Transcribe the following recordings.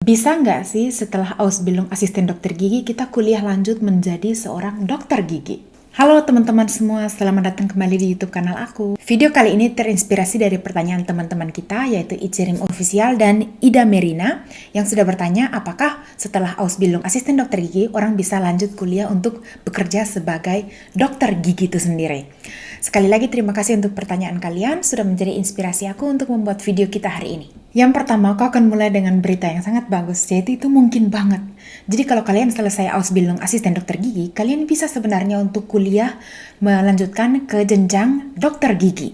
Bisa nggak sih setelah Ausbildung asisten dokter gigi kita kuliah lanjut menjadi seorang dokter gigi? Halo teman-teman semua, selamat datang kembali di YouTube kanal aku. Video kali ini terinspirasi dari pertanyaan teman-teman kita, yaitu Icerim Official dan Ida Merina, yang sudah bertanya apakah setelah Ausbildung asisten dokter gigi orang bisa lanjut kuliah untuk bekerja sebagai dokter gigi itu sendiri. Sekali lagi terima kasih untuk pertanyaan kalian, sudah menjadi inspirasi aku untuk membuat video kita hari ini. Yang pertama, aku akan mulai dengan berita yang sangat bagus, yaitu itu mungkin banget. Jadi kalau kalian selesai Ausbildung asisten dokter gigi, kalian bisa sebenarnya untuk kuliah melanjutkan ke jenjang dokter gigi.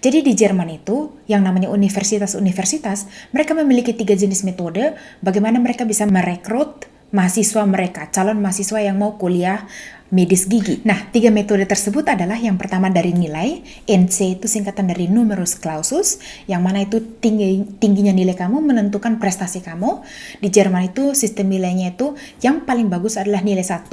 Jadi di Jerman itu, yang namanya universitas-universitas, mereka memiliki 3 jenis metode bagaimana mereka bisa merekrut mahasiswa mereka, calon mahasiswa yang mau kuliah medis gigi. Nah, 3 metode tersebut adalah yang pertama dari nilai, NC itu singkatan dari numerus clausus, yang mana itu tingginya nilai kamu menentukan prestasi kamu. Di Jerman itu sistem nilainya itu yang paling bagus adalah nilai 1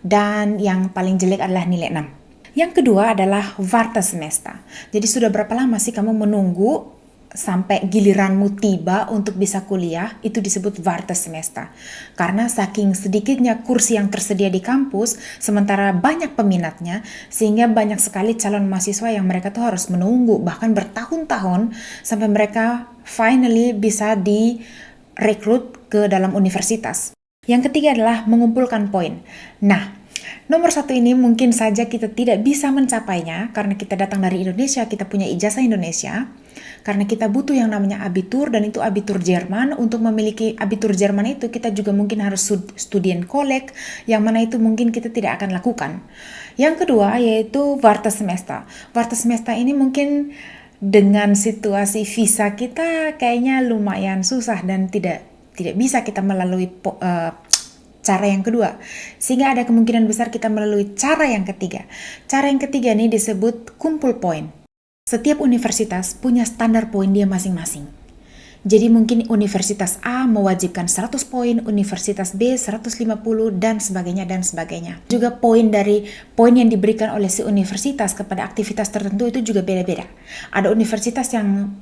dan yang paling jelek adalah nilai 6. Yang kedua adalah Wartesemester. Jadi sudah berapa lama sih kamu menunggu sampai giliranmu tiba untuk bisa kuliah, itu disebut Wartesemester. Karena saking sedikitnya kursi yang tersedia di kampus, sementara banyak peminatnya, sehingga banyak sekali calon mahasiswa yang mereka tuh harus menunggu, bahkan bertahun-tahun, sampai mereka finally bisa direkrut ke dalam universitas. Yang ketiga adalah mengumpulkan poin. Nah, nomor 1 ini mungkin saja kita tidak bisa mencapainya karena kita datang dari Indonesia, kita punya ijazah Indonesia, karena kita butuh yang namanya abitur dan itu abitur Jerman. Untuk memiliki abitur Jerman itu kita juga mungkin harus Studienkolleg, yang mana itu mungkin kita tidak akan lakukan. Yang kedua yaitu Wartesemester. Wartesemester ini mungkin dengan situasi visa kita kayaknya lumayan susah dan tidak bisa kita melalui cara yang kedua, sehingga ada kemungkinan besar kita melalui cara yang ketiga. Cara yang ketiga ini disebut kumpul poin. Setiap universitas punya standar poin dia masing-masing. Jadi mungkin universitas A mewajibkan 100 poin, universitas B 150 dan sebagainya dan sebagainya. Juga poin yang diberikan oleh si universitas kepada aktivitas tertentu itu juga beda-beda. Ada universitas yang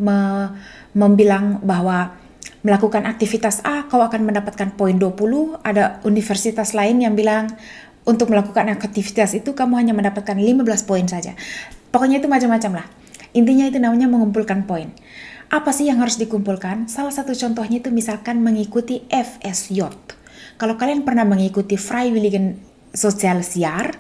membilang bahwa melakukan aktivitas A, kau akan mendapatkan poin 20. Ada universitas lain yang bilang untuk melakukan aktivitas itu kamu hanya mendapatkan 15 poin saja. Pokoknya itu macam-macam lah. Intinya itu namanya mengumpulkan poin. Apa sih yang harus dikumpulkan? Salah satu contohnya itu misalkan mengikuti FSJ. Kalau kalian pernah mengikuti Freiwilligen Sozialjahr,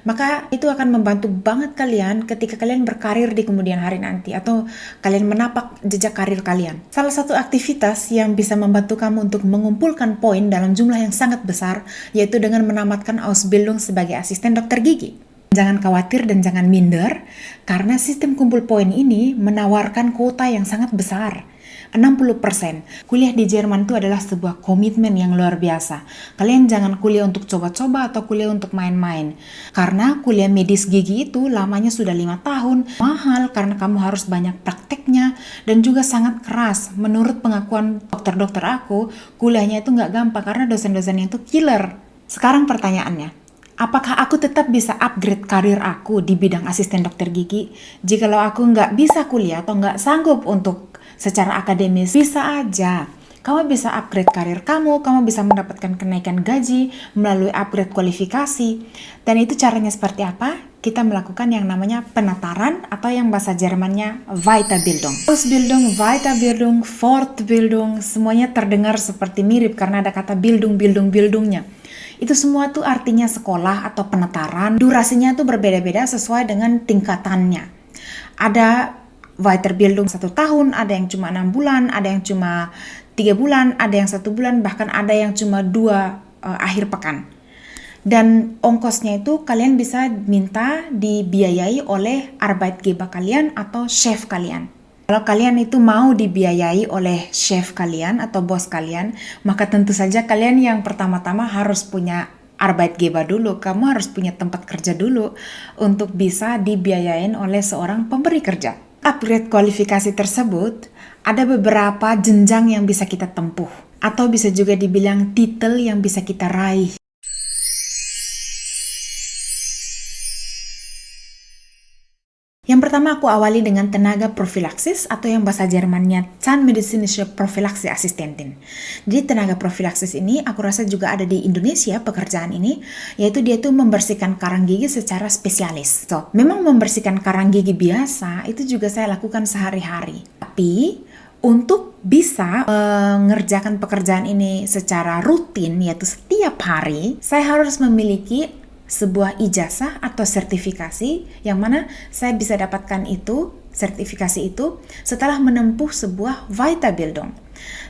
maka itu akan membantu banget kalian ketika kalian berkarir di kemudian hari nanti atau kalian menapak jejak karir kalian. Salah satu aktivitas yang bisa membantu kamu untuk mengumpulkan poin dalam jumlah yang sangat besar yaitu dengan menamatkan Ausbildung sebagai asisten dokter gigi. Jangan khawatir dan jangan minder karena sistem kumpul poin ini menawarkan kuota yang sangat besar. 60%. Kuliah di Jerman itu adalah sebuah komitmen yang luar biasa. Kalian jangan kuliah untuk coba-coba atau kuliah untuk main-main. Karena kuliah medis gigi itu lamanya sudah 5 tahun. Mahal karena kamu harus banyak prakteknya dan juga sangat keras. Menurut pengakuan dokter-dokter aku, kuliahnya itu nggak gampang karena dosen-dosennya itu killer. Sekarang pertanyaannya, apakah aku tetap bisa upgrade karir aku di bidang asisten dokter gigi? Jikalau aku nggak bisa kuliah atau nggak sanggup untuk secara akademis, bisa aja. Kamu bisa upgrade karir kamu bisa mendapatkan kenaikan gaji melalui upgrade kualifikasi. Dan itu caranya seperti apa? Kita melakukan yang namanya penataran atau yang bahasa Jermannya Weiterbildung. Ausbildung, Weiterbildung, Fortbildung, semuanya terdengar seperti mirip karena ada kata bildungnya. Itu semua tuh artinya sekolah atau penataran. Durasinya tuh berbeda-beda sesuai dengan tingkatannya. Ada Weiterbildung 1 tahun, ada yang cuma 6 bulan, ada yang cuma 3 bulan, ada yang 1 bulan, bahkan ada yang cuma 2 akhir pekan. Dan ongkosnya itu kalian bisa minta dibiayai oleh Arbeitgeber kalian atau chef kalian. Kalau kalian itu mau dibiayai oleh chef kalian atau bos kalian, maka tentu saja kalian yang pertama-tama harus punya Arbeitgeber dulu. Kamu harus punya tempat kerja dulu untuk bisa dibiayain oleh seorang pemberi kerja. Upgrade kualifikasi tersebut ada beberapa jenjang yang bisa kita tempuh atau bisa juga dibilang titel yang bisa kita raih. Yang pertama aku awali dengan tenaga profilaksis atau yang bahasa Jermannya Zahnmedizinische Prophylaxeassistentin. Jadi tenaga profilaksis ini aku rasa juga ada di Indonesia pekerjaan ini, yaitu dia tuh membersihkan karang gigi secara spesialis. So, memang membersihkan karang gigi biasa itu juga saya lakukan sehari-hari. Tapi untuk bisa mengerjakan pekerjaan ini secara rutin, yaitu setiap hari, saya harus memiliki sebuah ijazah atau sertifikasi yang mana saya bisa dapatkan itu, sertifikasi itu setelah menempuh sebuah Weiterbildung.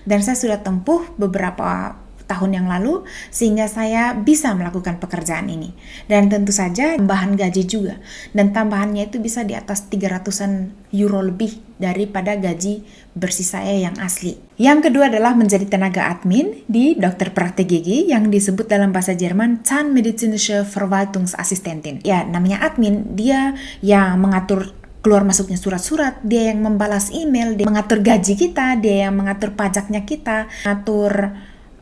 Dan saya sudah tempuh beberapa tahun yang lalu sehingga saya bisa melakukan pekerjaan ini. Dan tentu saja tambahan gaji juga. Dan tambahannya itu bisa di atas 300-an euro lebih daripada gaji bersih saya yang asli. Yang kedua adalah menjadi tenaga admin di dokter praktek gigi yang disebut dalam bahasa Jerman Zahnmedizinische Verwaltungsassistentin. Ya, namanya admin, dia yang mengatur keluar masuknya surat-surat, dia yang membalas email, dia mengatur gaji kita, dia yang mengatur pajaknya kita, mengatur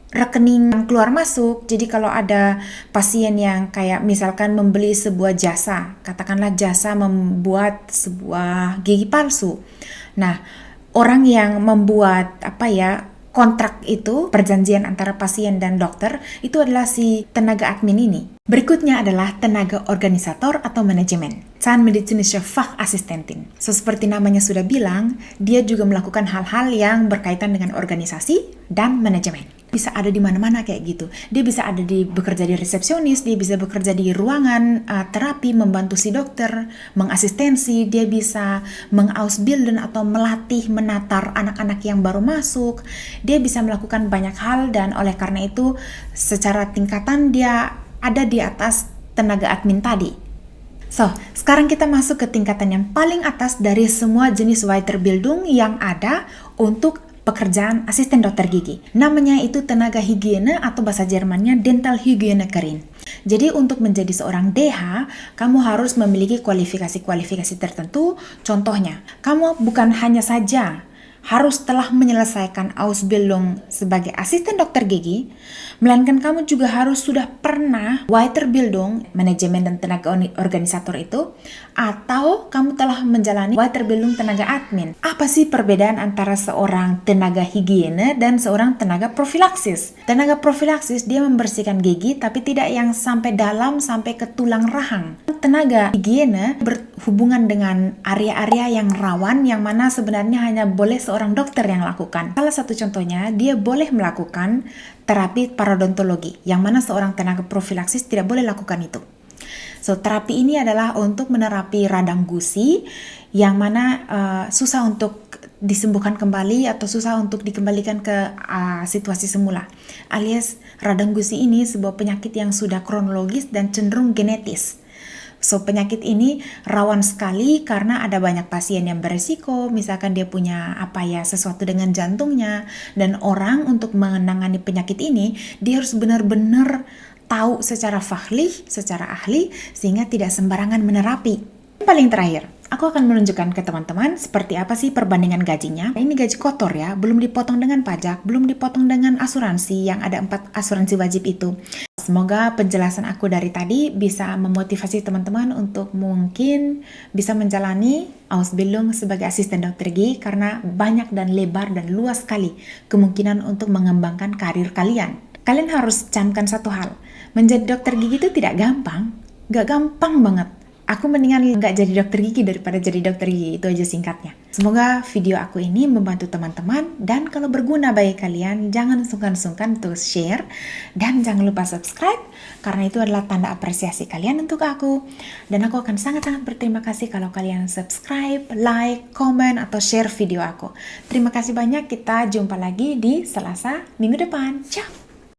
rekening yang keluar masuk. Jadi kalau ada pasien yang kayak misalkan membeli sebuah jasa, katakanlah jasa membuat sebuah gigi palsu. Nah, orang yang membuat kontrak itu, perjanjian antara pasien dan dokter, itu adalah si tenaga admin ini. Berikutnya adalah tenaga organisator atau manajemen. Zahnmedizinische Fachassistentin. So, seperti namanya sudah bilang, dia juga melakukan hal-hal yang berkaitan dengan organisasi dan manajemen. Bisa ada di mana-mana kayak gitu. Dia bisa ada bekerja di resepsionis, dia bisa bekerja di ruangan terapi, membantu si dokter, mengasistensi, dia bisa mengausbilden atau melatih, menatar anak-anak yang baru masuk. Dia bisa melakukan banyak hal dan oleh karena itu secara tingkatan dia ada di atas tenaga admin tadi. So, sekarang kita masuk ke tingkatan yang paling atas dari semua jenis Weiterbildung yang ada untuk pekerjaan asisten dokter gigi. Namanya itu tenaga higiene atau bahasa Jermannya Dental Hygienikerin. Jadi untuk menjadi seorang DH, kamu harus memiliki kualifikasi-kualifikasi tertentu. Contohnya, kamu bukan hanya saja harus telah menyelesaikan Ausbildung sebagai asisten dokter gigi, melainkan kamu juga harus sudah pernah Weiterbildung, manajemen dan tenaga organisator itu, atau kamu telah menjalani Weiterbildung tenaga admin. Apa sih perbedaan antara seorang tenaga higiene dan seorang tenaga profilaksis? Tenaga profilaksis dia membersihkan gigi tapi tidak yang sampai dalam sampai ke tulang rahang. Tenaga higiene berhubungan dengan area-area yang rawan yang mana sebenarnya hanya boleh seorang dokter yang lakukan. Salah satu contohnya, dia boleh melakukan terapi parodontologi, yang mana seorang tenaga profilaksis tidak boleh lakukan itu. So, terapi ini adalah untuk menerapi radang gusi, yang mana susah untuk disembuhkan kembali atau susah untuk dikembalikan ke situasi semula. Alias, radang gusi ini sebuah penyakit yang sudah kronologis dan cenderung genetis. So, penyakit ini rawan sekali karena ada banyak pasien yang beresiko, misalkan dia punya sesuatu dengan jantungnya, dan orang untuk menangani penyakit ini, dia harus benar-benar tahu secara secara ahli, sehingga tidak sembarangan menerapi. Yang paling terakhir, aku akan menunjukkan ke teman-teman seperti apa sih perbandingan gajinya. Ini gaji kotor ya, belum dipotong dengan pajak, belum dipotong dengan asuransi, yang ada 4 asuransi wajib itu. Semoga penjelasan aku dari tadi bisa memotivasi teman-teman untuk mungkin bisa menjalani Ausbildung sebagai asisten dokter gigi, karena banyak dan lebar dan luas sekali kemungkinan untuk mengembangkan karir kalian. Kalian harus camkan satu hal, menjadi dokter gigi itu tidak gampang, gak gampang banget. Aku mendingan nggak jadi dokter gigi daripada jadi dokter gigi, itu aja singkatnya. Semoga video aku ini membantu teman-teman, dan kalau berguna bagi kalian, jangan sungkan-sungkan untuk share, dan jangan lupa subscribe, karena itu adalah tanda apresiasi kalian untuk aku. Dan aku akan sangat-sangat berterima kasih kalau kalian subscribe, like, komen, atau share video aku. Terima kasih banyak, kita jumpa lagi di Selasa minggu depan. Ciao!